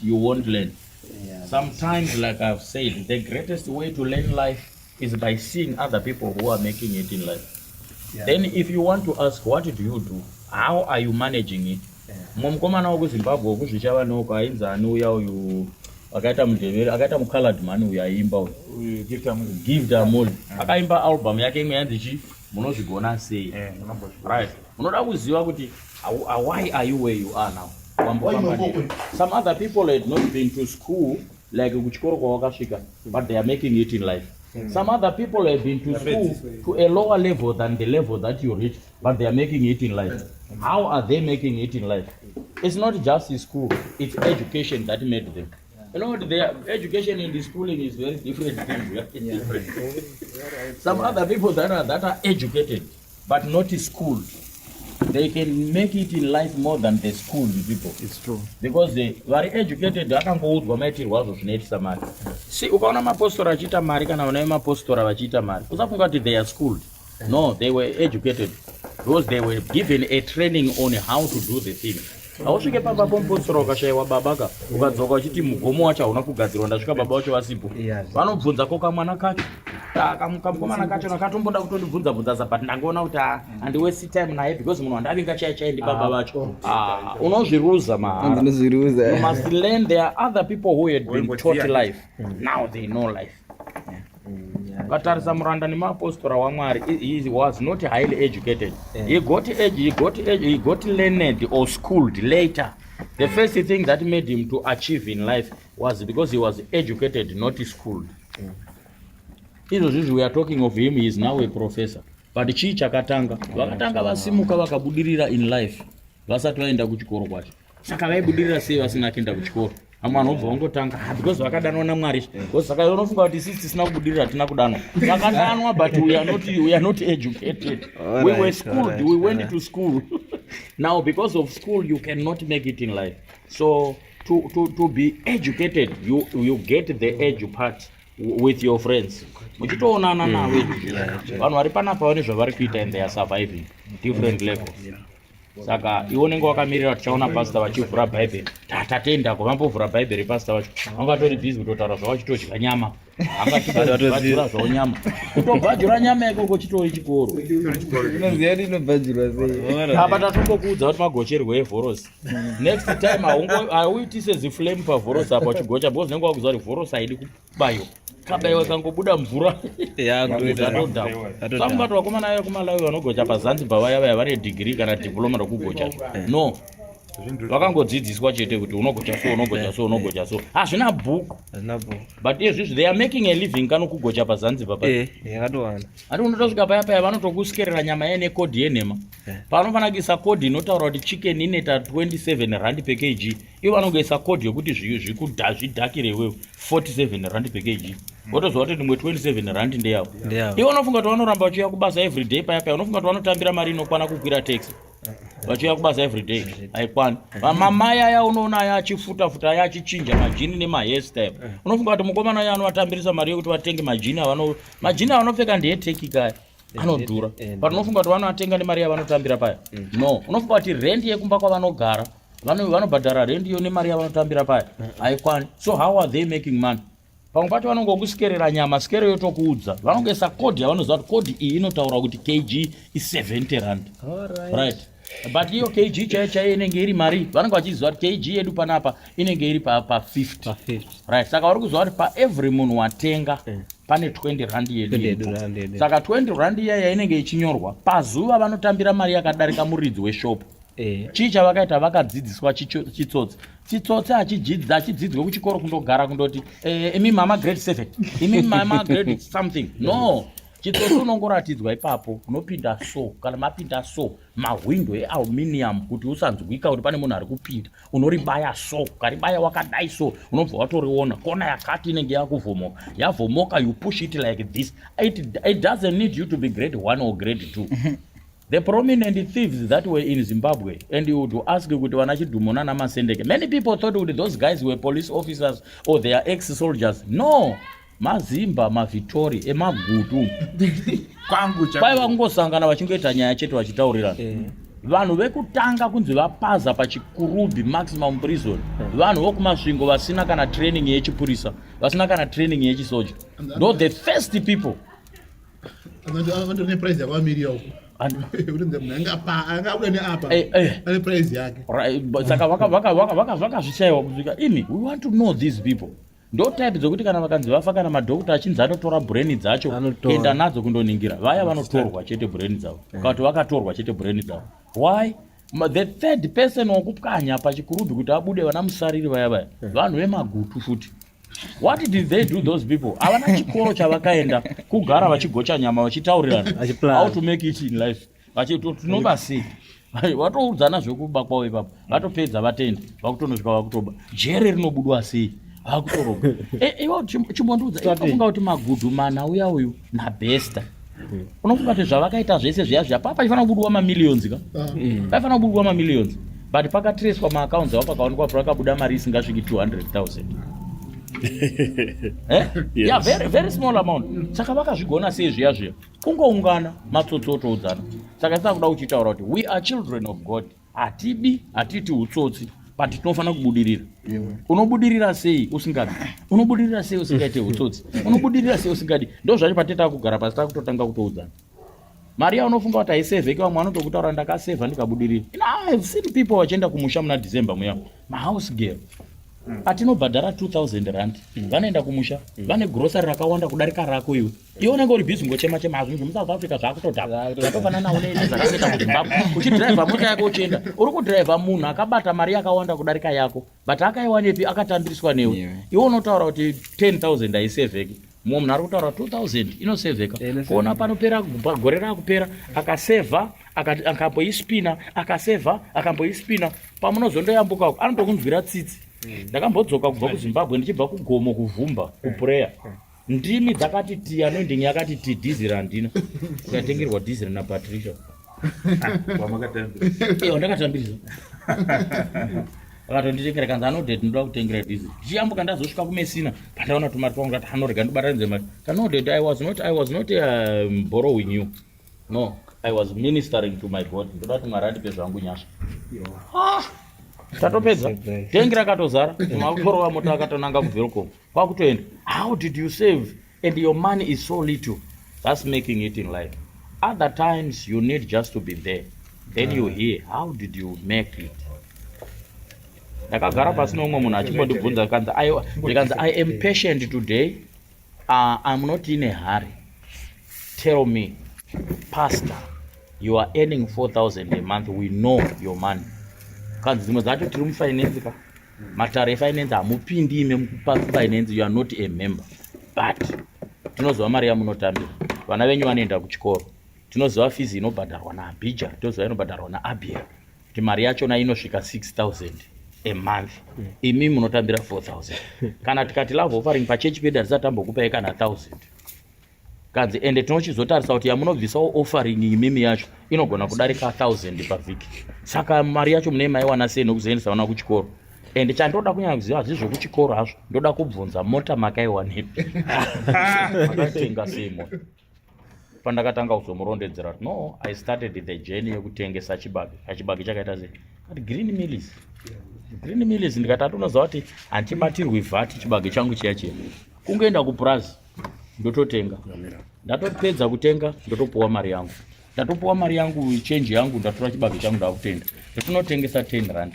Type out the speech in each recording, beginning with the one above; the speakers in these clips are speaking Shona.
you won't learn. Sometimes, like I've said, the greatest way to learn life is by seeing other people who are making it in life. Then if you want to ask, what do you do? How are you managing it? Mumkomana wako Zimbabwe kuzvichava noko ainza anuya uyu akaita mudeveri akaita mucolored man uyu aimba give them all akaimba album yake imwe yanzi munozvigona sei right unoda kuziva kuti why are you where you are now. Some other people had not been to school like kuchikoro kwawakasvika but they are making it in life. Some other people have been to school to a lower level than the level that you reach, but they are making it in life. How are they making it in life? It's not just in school, it's education that made them. You know, their education in the schooling is very different things. Some other people that are educated, but not in school, they can make it in life more than the school people. It's true. Because they were educated, they can go to mari. See, ukaona mapostora achita mari kana unaona mapostora vachita mari. Usafunga kuti they are schooled. No, they were educated because they were given a training on how to do the thing. Ausvike pamba pompostora ukashaiwa babaka ukadzoka uchiti mugomo wacho hauna kugadzirwa ndasvika baba vacho vasipo. Vanobvunza koka mwana kacho. Kamkomana kacho nakatomboda kutondibvunza but ndangoona kuti andiwesi time naye because munhu andavinga chaichaendi baba vacho. Unozviruza man. You must learn. There are other people who had been taught life. Now they know life. Katarisa Muranda ni mapostora wa Mwari, he was not highly educated. He got learned or schooled later. The first thing that made him to achieve in life was because he was educated, not schooled. We are talking of him, he is now a professor. But chi chakatanga vasimuka vakabudirira in life. Vasati vaenda kuchikoro kwacho. Saka vaibudirira sei vasina kuenda kuchikoro. Amwana obva ongotanga because vakadanwa naMwari. Because saka unofunga kuti sisi tisina kubudirira tina kudanwa. Vakadanwa but we are not educated. We were schooled, we went to school. Now because of school you cannot make it in life. So to be educated you get the edge part with your friends. Muchitoonana nawe vanhu vari panapa vane zvavari kuita and they are surviving different levels. Saka iwonenge wakamirira tichaona pastor vachivhura bhaibheri tatenda vambovhura bhaibheri pastor vacho vangatori busy kutotaura zvavachitodya nyama angachibhadhura zvavo nyama kutobhadhura nyama yako kochitori chikoro apa tatombokuudza kuti magocherwo evhorosi next time hauiti seziflame pavhorosi apa uchigocha because nenga wakuziva kuti vhorosi haidi kubayo kabayiwa kangobuda mvura samubati vakomana vaya kumalawi vanogocha pazanzibar vaya vane degree kana diploma rokugocha no vakangodzidziswa chete kuti unogocha so hazvina bhuku but izvizvi they are making a living kana kugocha pazanzibar ati unotosvika paya vanotokuskerera nyama yae nekodhi yenhema panofana kuisa kodhi inotaura kuti chicken ineta 27 rand per kg ivo vanongoisa kodhi yokuti zvidhakire wewe 47 rand per kg wotoziva kuti ndimwe 27 rand ndeyavo ivo unofunga kuti vanoramba vachiuya kubasa everyday paya unofunga kuti vanotambira mari inokwana kukwira taxi vachiuya kubasa everyday haikwani mamai aya unoona aya achifuta aya achichinja majini nemahairstyle unofunga kuti mukomana aya anovatambirisa mari yokuti vatenge majini avanopfeka ndeyeteki kaya anodhura but unofunga kuti vanoatenga nemari yavanotambira paya no unofunga kuti rendi yekumba kwavanogara vanobhadhara rendi yo nemari yavanotambira paya haikwani. So how are they making money? Pamwe pacho vanongokuskerera nyama skero yotokuudza vanongoisa kodhi yavanoziva kuti kodhi iyi inotaura kuti kg is 70 rand right but iyo kg chaiyo inenge iri mari vanenge vachiziva kuti kg yedu panapa inenge iri pa 50 right. Saka vari kuziva kuti paevery munhu watenga pane 20 rand yedu saka 20 rand iyaya inenge ichinyorwa pazuva vanotambira mari yakadarika muridzi weshop. Chii chavakaita vakadzidziswa chitsotsi achidzidzwa kuchikoro kundogara kundoti imi mama grade 7 imi mama grade something no chitsotsi unongoratidzwa ipapo unopinda so kana mapinda so mahwindo ealuminium kuti usanzwika kuti pane munhu ari kupinda unoribaya so karibaya wakadai so unobva watoriona kona yakati inenge yavhomoka you push it like this it doesn't need you to be grade 1 or grade 2. The prominent thieves that were in Zimbabwe, and you would ask kuti vanachidhumona namasendeke. Many people thought those guys were police officers or they are ex-soldiers. No, mazimba, mavitori, emagutu. Kwai vangosangana vachingoita nyaya chete vachitaurirana. vanhu vekutanga kunzi vapaza pachikurubi maximum prison vanhu vokumasvingo vasina kana training yechipurisa vasina kana training yechisoja ndo the first people andone price yakwamiri yako saka vakazvishaiwa kusvika ini we want to know these people ndo type dzokuti kana vakanzi vafa kana madhokota achinzi anotora brain dzacho enda nadzo kundoningira vaya vanotorwa chete brain dzavo kuti vakatorwa chete brain dzavo why the third person wokupwanya pachikurubi kuti abude vana musariri vaya vanhu vemagutu futi. What did they do those people? Havana chikoro chavakaenda kugara vachigocha nyama vachitaurirana how to make it in life. Vachitinova sei vatoudzana zvekuba kwavo ipapo vatopedza vatendi vakutonosvika vakutoba jere rinobudwa sei vakutoroga iwo chimbondiudza ikafunga kuti magudhu mana uya uyu nabesta unofunga kuti zvavakaita zvese zviya papa paifanira kubudwa mamillions ka paifanira kubudwa mamillions but pakatreswa maaccounts avo pakaonekwa pakabuda mari isingasviki 200,000 yeah, very small amount. Saka vakazvigona sei zviya kungoungana matsotsi otoudzana. Saka ndisa kuda kuchitaura kuti we are children of God. Hatiti utsotsi but tinofanira kubudirira. Unobudirira sei usingadi? Unobudirira sei usingaite utsotsi? Unobudirira sei usingadi? Ndo zvacho pateta kugara pasi takutotanga kutoudzana. Maria unofunga kuti aisevheki vamwe vanotokutaura ndakasevha ndikabudirira. I've seen people vachienda kumusha muna December muya. House girl. Atinobhadhara 2,000 rand vanoenda kumusha vane grocery rakawanda kudarika rako iwe unenge uri busy ngochema zvinhu muSouth Africa zvakutotaka zvatofanana nawo nezvakaita kuZimbabwe uchidrive mota yako uchienda uri kudrive munhu akabata mari yakawanda kudarika yako but akaiwanepi akatambiriswa newe iwe unotaura kuti 10,000 aisevheki mumwe munhu ari kutaura 2,000 inosevheka kuona panopera gore rakupera akasevha akamboispina akasevha akamboispina pamunozondoyambuka anotokunzwira tsitsi. Ndakambodzoka kubva kuZimbabwe ndichibva kugomo kuvhumba kuprayer ndimi dzakati ti anoending yakati ti diesel handina kutengerwa diesel na Patricia ndakatambiriza akatonditengera kanzi anoded ndoda kutengera diesel ndichiyambuka ndazosvika kumesina pandaona tumari twangu ndati anorega ndobatanidze mari kanoded I was not borrowing you no I was ministering to my God ndoda kuti mwari andipe zvangu nyasha tatopedza tengi rakatozara makutorova mota akatonanga kuvelcom kwakutoenda how did you save and your money is so little that's making it in life other times you need just to be there then you hear how did you make it. Ndakagara pasi nomwe munhu achimbondibvunza kanzi I am patient today I'm not in a hurry tell me pastor you are earning 4,000 a month we know your money kanzi dzimwe dzacho tiri mufinance ka matare efinance hamupindi ime mufinance you are not a member but tinoziva mari yamunotambira vana venyu vanoenda kuchikoro tinoziva fizi inobhadharwa naAbija tinoziva inobhadharwa naAbia kuti mari yachona inosvika 6,000 a month imi munotambira 4,000 kana tikati love offering pachechi pedu hatisatambokupai kana 1,000 kanzi ende tinochizotarisa kuti yamunobvisawo offering imimi yacho inogona kudarika 1,000 pavhiki saka mari yacho mune maiwana sei nokuzoendesa vana kuchikoro ende chandoda kunyanya kuziva hazvi zvokuchikoro hazvo ndoda kubvunza mota makaiwanepi makatenga sei mota pandakatanga kuzomurondedzera kuti no I started the journey yekutengesa chibage chakaita sei ati green mills ndikati atonoziva kuti handibatirwi VAT chibage changu chiya kungoenda kuprazi ndototenga ndatopedza kutenga ndotopuwa mari yangu ndatopuwa mari yangu change yangu ndatora chibage changu ndakutenda ndotinotengesa 10 rand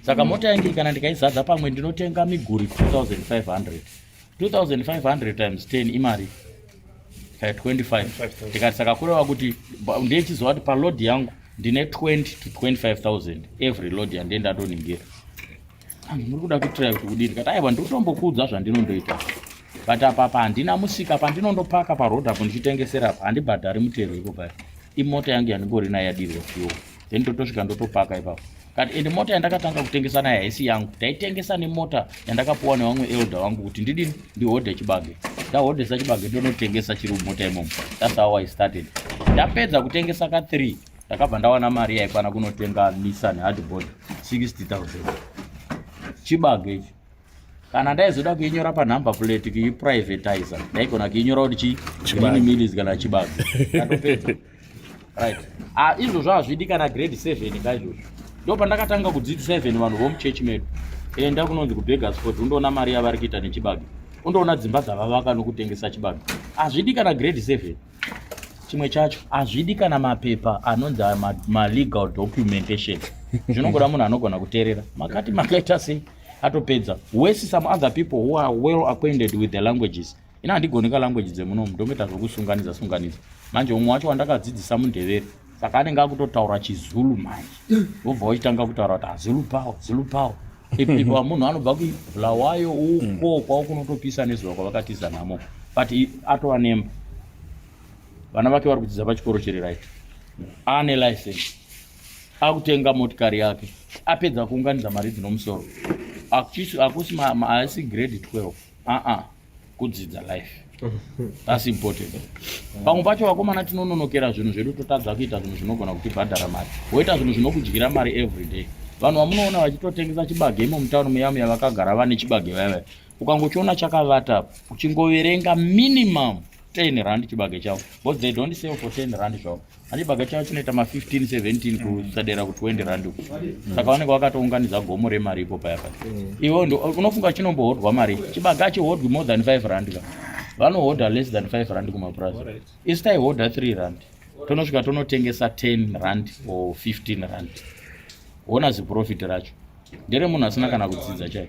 saka mota yangu kana ndikaizadza pamwe ndinotenga miguri 2,500 times 10 imari 25 ndikati saka kureva kuti ndechiziva kuti paload yangu ndine 20 to 25,000 every load yandee ndatoningira muri kuda kutira kuti kudini kati aiwa ndikutombokuudza zvandinondoita but apapa handina musika pandinondopaka paroad apo ndichitengesera apa handibhadhari mutero iko paya imota yangu yandingori nayo yadirwa fuel then ndotosvika ndotopaka ipapo kati ende mota yandakatanga kutengesa nayo haisi yangu ndaitengesa nemota yandakapuwa nevamwe elder vangu kuti ndidini ndihodhe chibage ndahodhesa chibage ndonotengesa chiri mumota imomo that's how I started ndapedza kutengesa ka3 ndakabva ndawana mari yaikwana kunotenga Nissan hardboard 60,000 chibage ichi kana ndaizoda kuinyora panumber plate kuiprivatizer ndaigona kuinyora kuti green mills kana chibage ndatopedza right? Izvozvo hazvidi kana grade 7 kaizvozvo. Ndo pandakatanga kudzidzisa 7 vanhu vomuchechi medu. Enda kunonzi kuBegasport undoona mari yavari kuita nechibage. Undoona dzimba dzavavaka nokutengesa chibage. Hazvidi kana grade 7. Chimwe chacho hazvidi kana mapepa anonzi ma-legal documentation. Zvinongoda munhu anogona kuteerera. Makati makaita sei atopedza. Wesi some other people who are well acquainted with the languages. Ina handigoni language dzemunomu ndomoita zvokusunganidza. Manje umwe wacho wandakadzidzisa muNdebele. Saka anenge akutotaura chiZulu manje. Wobva wachitanga kutaura kuti Zulu power. Ipiwa munhu anobva kuBulawayo uko kwakunotopisa nezuva kwavakatiza namo. But atova nemba. Vana vake vari kudzidza pachikoro chiri right. Ane license. Akutenga motikari yake. Apedza kuunganidza mari dzinomusoro. Akusi haasi grade 12. Kudzidza life. That's important. Pamwe pacho vakomana tinononokera zvinhu zvedu totadza kuita zvinhu zvinogona kutibhadhara mari. Woita zvinhu zvinokudyira mari every day. Vanhu vamunoona vachitotengesa chibage imo mutauni muyamu yavakagara vane chibage vaya. Ukangochiona chakavata uchingoverenga minimum 10 rand chibage chavo. But they don't sell for 10 rand zvavo. Ani chibage chavo chinoita ma 15 17 kusadera ku 20 rand. Saka vanenge vakatounganidza gomo remari ipo paya paya. Iwo ndo unofunga chinombohodwa mari. Chibage achihodwi more than 5 rand. Vanohodha less than 5 rand kumapurazi. Istai hodha 3 rand. Tonosvika tonotengesa 10 rand or 15 rand. Ona ziprofit racho. Ndere munhu asina kana kudzidza chai.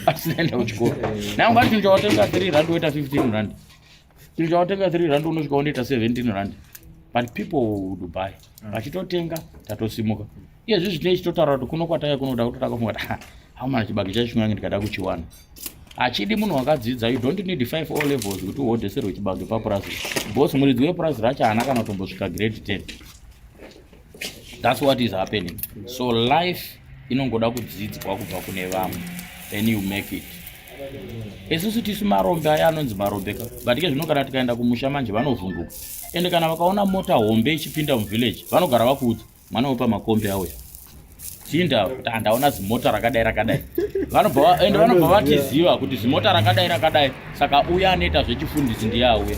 Asinaenda kuchikoro. Nangwa chinhu chawatenga 3 rand woita 15 rand. Chinhu chawatenga 3 rand unosvika unoita 17 rand. But people would buy. Vachitotenga tatosimuka. Iye zvizvi tinenge chitotaura kuti kuno kwataya kunoda kuti takafunga hamana chibage chacho kunyange ndikada kuchiwana. Achidi munhu wakadzidza, you don't need 5 O levels kuti uhodheserwe chibage papurazi. Boss muridzi wepurazi racho haana kana kutombosvika grade 10. That's what is happening. So life inongoda kudzidzwa kubva kune vamwe. Then you make it. Isusu tisu marombe aya anonzi marombeka. But ke zvino kana tikaenda kumusha manje vanovhunduka. Ende kana vakaona mota hombe ichipinda muvillage, vanogara vakuudza mwana wepa makombe auya. Chinda ndaona zimota rakadai. Vanobva vatiziva kuti zimota rakadai. Saka uya anoita zvechifundisi ndiye auya.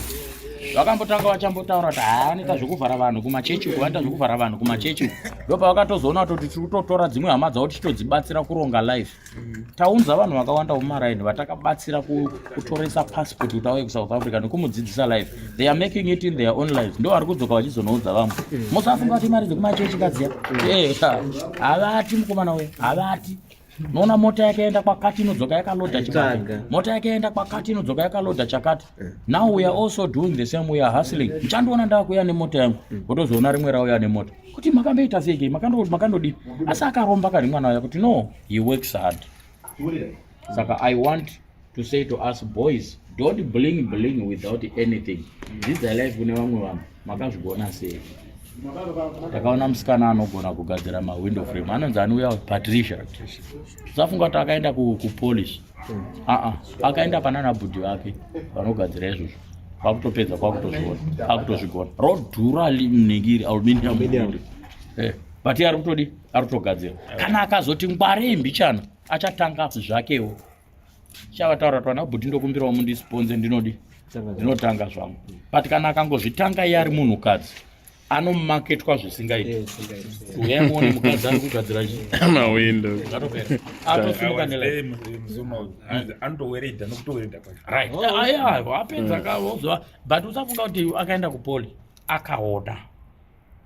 Vakambotanga vachambotaura kuti anoita zvekuvhara vanhu kumachechi uko, anoita zvekuvhara vanhu kumachechi. Ndopa vakatozoona kuti tiri kutotora dzimwe hama dzavo tichitodzibatsira kuronga life. Taunza vanhu vakawanda mumaraini vatakabatsira kutoresa passport kuti auye kuSouth Africa nekumudzidzisa life. They are making it in their own lives. Ndo vari kudzoka vachizonoudza vamwe. Musafunga kuti mari dzekumachechi kadziya. Havati mukomana we, havati. Nona mota yake enda kwakati inodzoka yakaloda chakati. Mota yake enda kwakati inodzoka yakaloda chakati. Now we are also doing the same, we are hustling. Mchandoona ndakuya nemota yangu. Wotozoona rimwe rauya nemota. Kuti makamboita sei? Makandodi. Asi akaromba kari mwana wake kuti no, he works hard. Saka I want to say to us boys, don't bling without anything. This is the life kune vamwe vanhu. Makazvigona sei? Takaona musikana anogona kugadzira window frame. Anonzi anouya Patricia. Safunga kuti akaenda kuPolish. Akaenda panana bhudhi vake vanogadzira izvozvo. Kwakutopedza kwakutozvigona. Rodhura munhingiri aluminium. But ari kutogadzira. Kana akazoti ngware mbichana achatanga zvakewo. Chavataura kuti bhudhi ndokumbirawo mundisponze ndinotanga zvangu. But kana akangozvitanga iye ari munhukadzi anomaketwa zvisingaiti. Uyamuone mukadzi ari kugadzira mawindo. Atosimuka nele. Anotoweredha nokutoweredha kwacho. Right. Apedza kavozwa. But usafunga kuti akaenda kuPoli akaoda.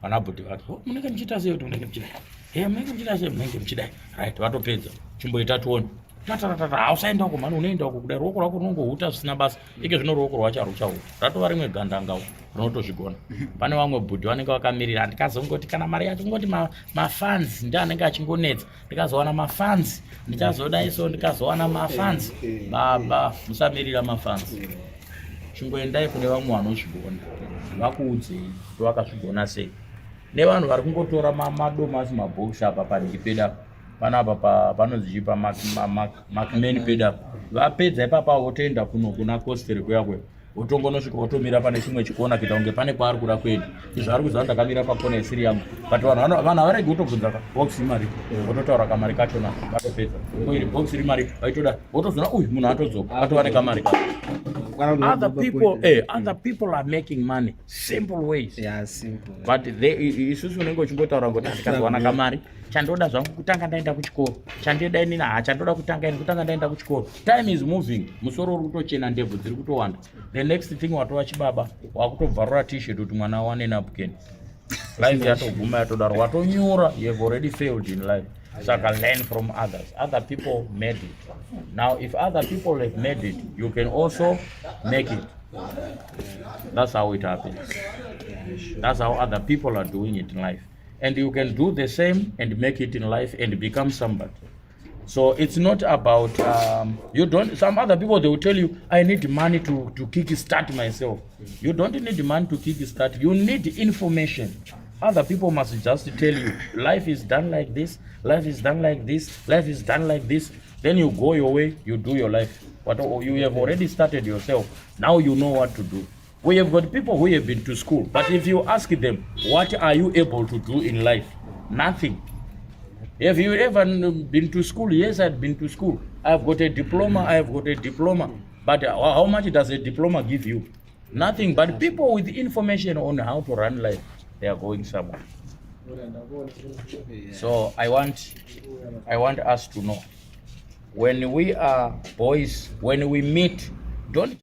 Vanabhudhi vake. Munenge muchiita sei kuti munenge muchidai? Munenge muchidai. Right, vatopedza. Chimboita tuone. Hausaenda uko mani unoenda uko kudai ruoko rwako runongohuta zvisina basa. Ike zvino ruoko rwacho haruchahuta. Ratova rimwe gandanga runotozvigona. Pane vamwe bhudhi vanenge vakamirira. Handikazongoti kana mari yacho ngoti mafanzi ndiye anenge achingonetsa. Ndikazowana mafanzi. Ndichazodaiso ndikazowana mafanzi. Baba musamirira mafanzi. Chingoendai kune vamwe vanozvigona. Vakuudzei kuti vakazvigona sei. Nevanhu vari kungotora madomasi mabhokisi apa panhikipeda. Panapa panozichipa makmeni peda. Vapedza ipapa votoenda kuna kostere kuyakwe. Votongonosvika votomira pane chimwe chikona kuita kunge pane kwaari kuda kuenda. Izvo ari kuziva ndakamira pakona isiri yangu. But vanhu havaregi kutobvunza box imari. Vototaura kamari kachona vatopedza. Iri box iri mari vaitoda. Votozoona uyu munhu atodzoka atova nekamari kacho. other people are making money simple ways. Yeah, simple. But isusu unenge uchingotaura ngoti ndikazowana kamari chandoda zvangu kutanga ndaenda kuchikoro chandoda inini chandoda kutanga ndaenda kuchikoro. Time is moving, musoro uri kutochena, ndebvu dziri kutowanda. The next thing watova chibaba wakutobvarura t-shirt kuti mwana awane napkin. Life yatoguma yatodaro watonyura, you have already failed in life. So I can learn from others. Other people made it. Now, if other people have made it, you can also make it. That's how it happens. That's how other people are doing it in life. And you can do the same and make it in life and become somebody. So it's not about, some other people, they will tell you, I need money to kickstart myself. You don't need money to kickstart. You need information. Other people must just tell you, life is done like this, life is done like this, life is done like this. Then you go your way, you do your life. But you have already started yourself. Now you know what to do. We have got people who have been to school, but if you ask them, what are you able to do in life? Nothing. Have you ever been to school? Yes, I've been to school. I've got a diploma. But how much does a diploma give you? Nothing. But people with information on how to run life, they are going somewhere. So I want us to know, when we are boys, when we meet, don't